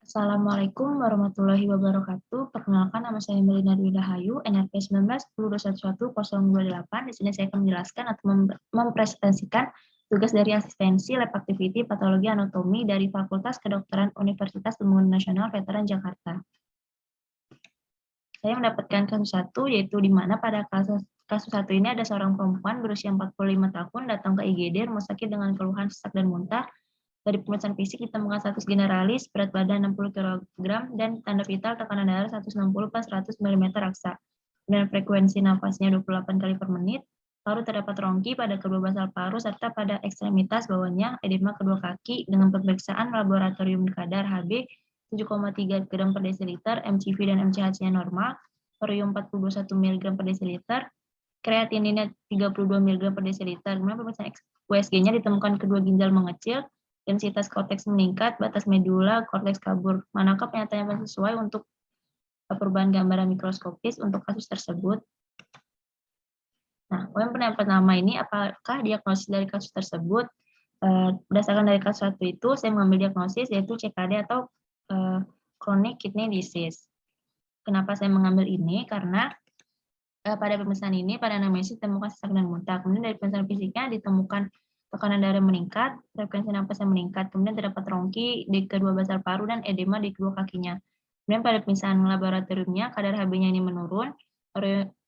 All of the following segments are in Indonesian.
Assalamualaikum warahmatullahi wabarakatuh. Perkenalkan, nama saya Melina Dwi Dahayu, NRP 19 Di sini saya akan menjelaskan atau mempresentasikan tugas dari asistensi lab activity patologi anatomi dari Fakultas Kedokteran Universitas Pembangunan Nasional Veteran Jakarta. Saya mendapatkan kasus satu, yaitu di mana pada kasus satu ini ada seorang perempuan berusia 45 tahun datang ke IGD rumah sakit dengan keluhan sesak dan muntah. Dari pemeriksaan fisik ditemukan status generalis, berat badan 60 kg, dan tanda vital tekanan darah 160/100 mm raksa. Dan frekuensi nafasnya 28 kali per menit. Paru terdapat rongki pada kedua basal paru serta pada ekstremitas bawahnya, edema kedua kaki dengan pemeriksaan laboratorium kadar Hb 7,3 gram per desiliter, MCV dan MCHC-nya normal, barium 41 mg per desiliter, kreatininnya 32 mg per desiliter. Kemudian pemeriksaan USG-nya ditemukan kedua ginjal mengecil, densitas korteks meningkat, batas medula, korteks kabur. Manakah pernyataan yang sesuai untuk perubahan gambaran mikroskopis untuk kasus tersebut? Nah, yang pertama ini, apakah diagnosis dari kasus tersebut? Berdasarkan dari kasus satu itu, saya mengambil diagnosis yaitu CKD atau chronic kidney disease. Kenapa saya mengambil ini? Karena pada pemeriksaan ini, pada anamnesis ditemukan sesak dan muntah. Kemudian dari pemeriksaan fisiknya ditemukan tekanan darah meningkat, frekuensi nafasnya meningkat, kemudian terdapat rongki di kedua basal paru dan edema di kedua kakinya. Kemudian pada pemeriksaan laboratoriumnya, kadar Hb-nya ini menurun,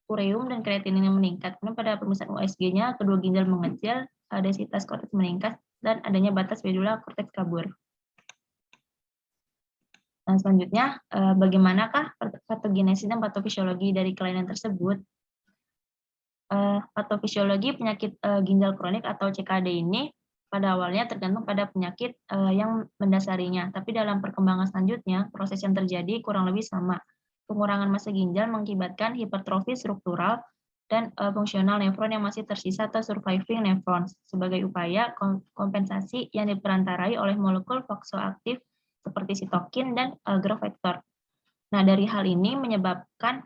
ureum dan kreatininnya meningkat. Kemudian pada pemeriksaan USG-nya, kedua ginjal mengecil, densitas korteks meningkat, dan adanya batas medula korteks kabur. Nah, selanjutnya, bagaimanakah patogenesis dan patofisiologi dari kelainan tersebut? Patofisiologi penyakit ginjal kronik atau CKD ini pada awalnya tergantung pada penyakit yang mendasarinya, tapi dalam perkembangan selanjutnya proses yang terjadi kurang lebih sama. Pengurangan massa ginjal mengakibatkan hipertrofi struktural dan fungsional nefron yang masih tersisa atau surviving nephrons sebagai upaya kompensasi yang diperantarai oleh molekul vasoaktif seperti sitokin dan growth factor. Nah, dari hal ini menyebabkan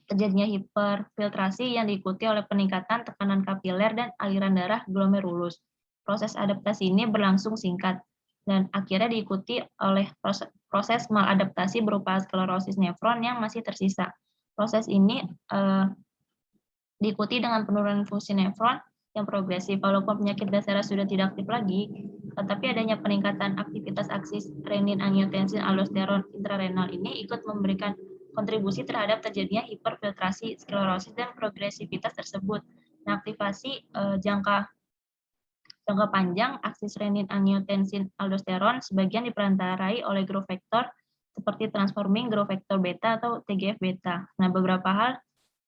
terjadinya hiperfiltrasi yang diikuti oleh peningkatan tekanan kapiler dan aliran darah glomerulus. Proses adaptasi ini berlangsung singkat dan akhirnya diikuti oleh proses maladaptasi berupa sklerosis nefron yang masih tersisa. Proses ini diikuti dengan penurunan fungsi nefron yang progresif. Walaupun penyakit dasarnya sudah tidak aktif lagi, tetapi adanya peningkatan aktivitas aksis renin, angiotensin, aldosteron intrarenal ini ikut memberikan kontribusi terhadap terjadinya hiperfiltrasi, sklerosis, dan progresivitas tersebut. Nah, aktivasi jangka panjang aksis renin, angiotensin, aldosteron sebagian diperantarai oleh growth factor seperti transforming growth factor beta atau TGF beta. Nah, beberapa hal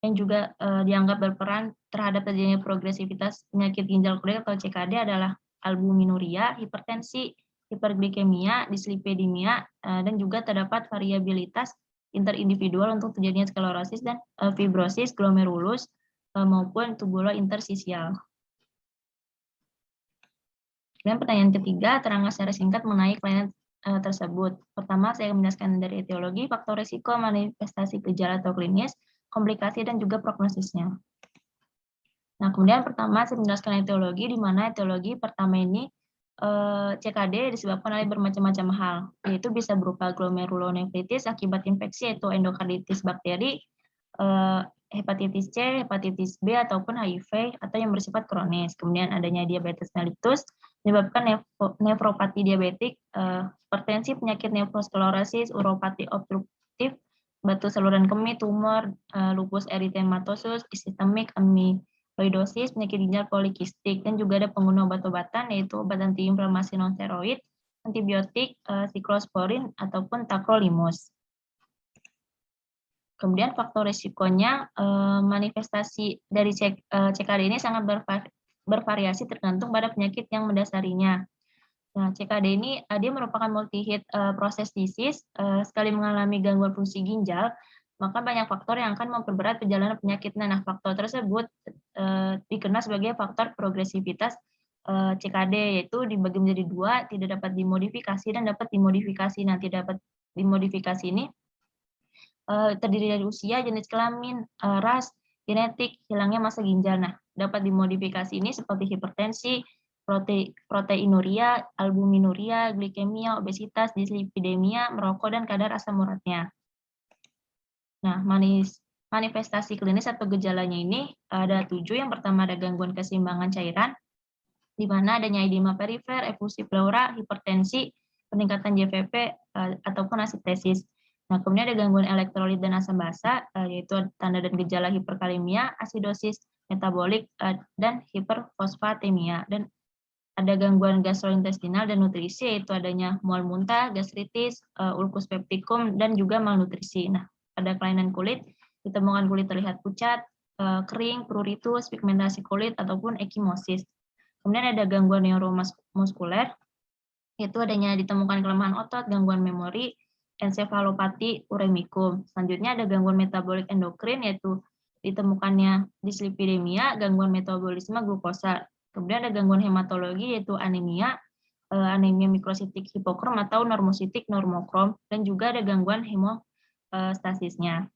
yang juga dianggap berperan terhadap terjadinya progresivitas penyakit ginjal kronik atau CKD adalah albuminuria, hipertensi, hiperglikemia, dislipidemia, dan juga terdapat variabilitas interindividual untuk terjadinya sklerosis dan fibrosis glomerulus maupun tubulointersisial. Dan pertanyaan ketiga, terangkan secara singkat mengenai kelainan tersebut. Pertama, saya akan menjelaskan dari etiologi, faktor risiko, manifestasi gejala atau klinis, komplikasi, dan juga prognosisnya. Nah, kemudian pertama saya menjelaskan etiologi, di mana etiologi pertama ini CKD disebabkan oleh bermacam-macam hal, yaitu bisa berupa glomerulonefritis akibat infeksi yaitu endokarditis bakteri, hepatitis C, hepatitis B, ataupun HIV, atau yang bersifat kronis. Kemudian adanya diabetes mellitus, menyebabkan nefropati diabetik, hipertensi, penyakit nefrosklerosis, uropati obstruktif, batu saluran kemih, tumor, lupus eritematosus, sistemik, amiloidosis, penyakit ginjal polikistik, dan juga ada pengguna obat-obatan yaitu obat antiinflamasi non-steroid, antibiotik, siklosporin, ataupun tacrolimus. Kemudian faktor risikonya, manifestasi dari CKD ini sangat bervariasi tergantung pada penyakit yang mendasarinya. Nah, CKD ini dia merupakan multi-hit process disease, sekali mengalami gangguan fungsi ginjal, maka banyak faktor yang akan memperberat perjalanan penyakitnya. Nah, faktor tersebut dikenal sebagai faktor progresivitas CKD, yaitu dibagi menjadi dua, tidak dapat dimodifikasi dan dapat dimodifikasi. Nah, tidak dapat dimodifikasi ini terdiri dari usia, jenis kelamin, ras, genetik, hilangnya massa ginjal. Nah, dapat dimodifikasi ini seperti hipertensi, proteinuria, albuminuria, glikemia, obesitas, dislipidemia, merokok, dan kadar asam uratnya. Nah, manifestasi klinis atau gejalanya ini ada 7. Yang pertama ada gangguan keseimbangan cairan, di mana adanya edema perifer, efusi pleura, hipertensi, peningkatan JVP, ataupun asitesis. Nah, kemudian ada gangguan elektrolit dan asam basa, yaitu tanda dan gejala hiperkalemia, asidosis metabolik, dan hiperfosfatemia. Dan ada gangguan gastrointestinal dan nutrisi, yaitu adanya mual muntah, gastritis, ulkus peptikum, dan juga malnutrisi. Nah, pada kelainan kulit, ditemukan kulit terlihat pucat, kering, pruritus, pigmentasi kulit, ataupun ekimosis. Kemudian ada gangguan neuromuskuler, yaitu adanya ditemukan kelemahan otot, gangguan memori, ensefalopati uremikum. Selanjutnya ada gangguan metabolik endokrin, yaitu ditemukannya dislipidemia, gangguan metabolisme glukosa. Kemudian ada gangguan hematologi, yaitu anemia, anemia mikrositik hipokrom atau normositik normokrom, dan juga ada gangguan hemostasisnya.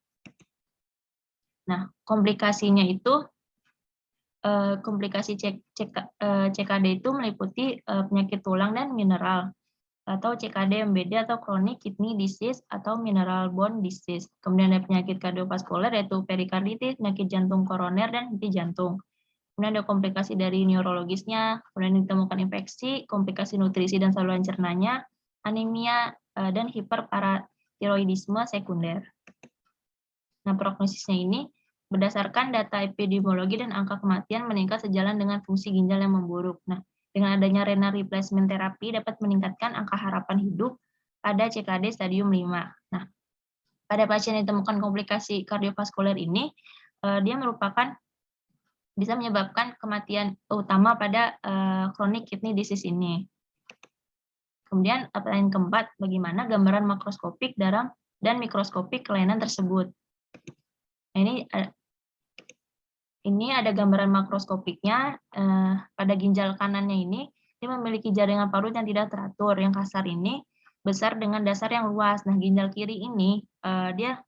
Nah, komplikasinya itu, komplikasi CKD itu meliputi penyakit tulang dan mineral, atau CKD MBD atau chronic kidney disease atau mineral bone disease. Kemudian ada penyakit kardiovaskuler, yaitu perikarditis, penyakit jantung koroner, dan henti jantung. Kemudian ada komplikasi dari neurologisnya, kemudian ditemukan infeksi, komplikasi nutrisi dan saluran cernanya, anemia, dan hiperparatiroidisme sekunder. Nah, prognosisnya ini berdasarkan data epidemiologi dan angka kematian meningkat sejalan dengan fungsi ginjal yang memburuk. Nah, dengan adanya renal replacement therapy dapat meningkatkan angka harapan hidup pada CKD stadium 5. Nah, pada pasien yang ditemukan komplikasi kardiovaskuler ini, dia bisa menyebabkan kematian utama pada chronic kidney disease ini. Kemudian pertanyaan keempat, bagaimana gambaran makroskopik dan mikroskopik kelainan tersebut? Nah, ini ada gambaran makroskopiknya. Pada ginjal kanannya ini, dia memiliki jaringan parut yang tidak teratur. Yang kasar ini besar dengan dasar yang luas. Nah, ginjal kiri ini dia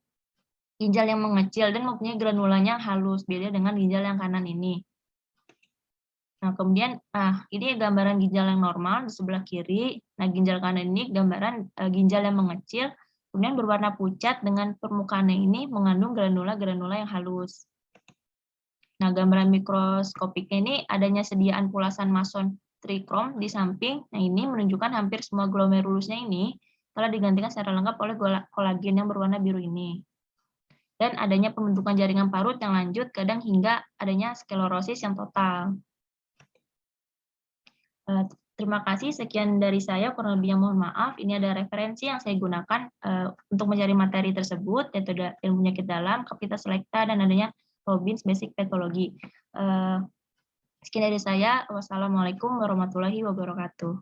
ginjal yang mengecil dan mempunyai granulanya halus, beda dengan ginjal yang kanan ini. Nah, kemudian ini gambaran ginjal yang normal di sebelah kiri. Nah, ginjal kanan ini gambaran ginjal yang mengecil, kemudian berwarna pucat dengan permukaannya ini mengandung granula-granula yang halus. Nah, gambaran mikroskopiknya ini adanya sediaan pulasan mason trikrom di samping. Nah, ini menunjukkan hampir semua glomerulusnya ini telah digantikan secara lengkap oleh kolagen yang berwarna biru ini. Dan adanya pembentukan jaringan parut yang lanjut, kadang hingga adanya sklerosis yang total. Terima kasih, sekian dari saya, kurang lebihnya mohon maaf. Ini ada referensi yang saya gunakan untuk mencari materi tersebut, yaitu ilmu penyakit dalam, Capita Selecta, dan adanya Robbins Basic Pathology. Sekian dari saya, wassalamualaikum warahmatullahi wabarakatuh.